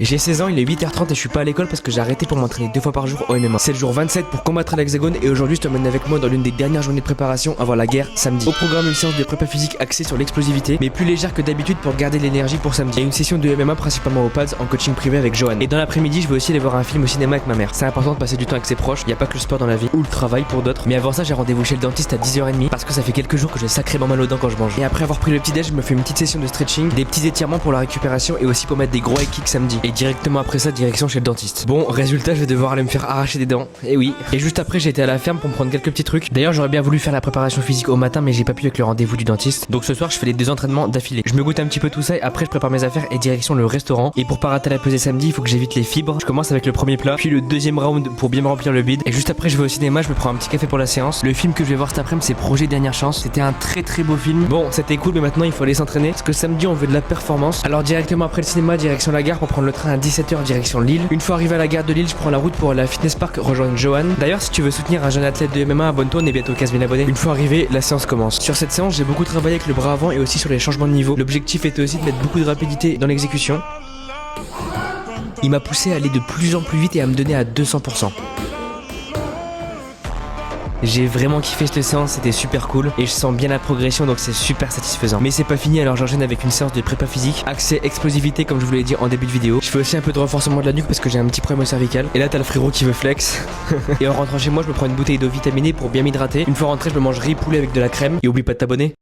J'ai 16 ans, il est 8h30 et je suis pas à l'école parce que j'ai arrêté pour m'entraîner 2 fois par jour au MMA. C'est le jour 27 pour combattre à l'Hexagone et aujourd'hui je t'emmène avec moi dans l'une des dernières journées de préparation avant la guerre samedi. Au programme, une séance de prépa physique axée sur l'explosivité mais plus légère que d'habitude pour garder l'énergie pour samedi. Et une session de MMA principalement au pads en coaching privé avec Johan. Et dans l'après-midi, je vais aussi aller voir un film au cinéma avec ma mère. C'est important de passer du temps avec ses proches, y a pas que le sport dans la vie ou le travail pour d'autres. Mais avant ça, j'ai rendez-vous chez le dentiste à 10h30 parce que ça fait quelques jours que j'ai sacrément mal aux dents quand je mange. Et après avoir pris le petit déj, je me fais une petite session de stretching, des petits étirements pour la récupération et aussi pour mettre des gros high kicks samedi. Et directement après ça, direction chez le dentiste. Bon, résultat, je vais devoir aller me faire arracher des dents. Et oui. Et juste après, j'ai été à la ferme pour me prendre quelques petits trucs. D'ailleurs, j'aurais bien voulu faire la préparation physique au matin, mais j'ai pas pu avec le rendez-vous du dentiste. Donc ce soir, je fais les 2 entraînements d'affilée. Je me goûte un petit peu tout ça et après, je prépare mes affaires et direction le restaurant. Et pour pas rater la pesée samedi, il faut que j'évite les fibres. Je commence avec le premier plat, puis le deuxième round pour bien me remplir le bide. Et juste après, je vais au cinéma, je me prends un petit café pour la séance. Le film que je vais voir cet après-midi, c'est Projet Dernière Chance. C'était un très beau film. Bon, c'était cool, mais maintenant il faut aller s'entraîner parce que samedi, on veut de la performance. Alors directement après le cinéma, direction la gare pour prendre le train à 17h direction Lille. Une fois arrivé à la gare de Lille, je prends la route pour la fitness park rejoindre Johan. D'ailleurs, si tu veux soutenir un jeune athlète de MMA, abonne-toi, on est bientôt 15 000 abonnés. Une fois arrivé, la séance commence. Sur cette séance, j'ai beaucoup travaillé avec le bras avant et aussi sur les changements de niveau. L'objectif était aussi de mettre beaucoup de rapidité dans l'exécution. Il m'a poussé à aller de plus en plus vite et à me donner à 200%. J'ai vraiment kiffé cette séance, c'était super cool et je sens bien la progression donc c'est super satisfaisant. Mais c'est pas fini, alors j'enchaîne avec une séance de prépa physique, accès explosivité comme je vous l'ai dit en début de vidéo. Je fais aussi un peu de renforcement de la nuque parce que j'ai un petit problème au cervical. Et là t'as le frérot qui veut flex. Et en rentrant chez moi, je me prends une bouteille d'eau vitaminée pour bien m'hydrater. Une fois rentré, je me mange riz poulet avec de la crème. Et oublie pas de t'abonner.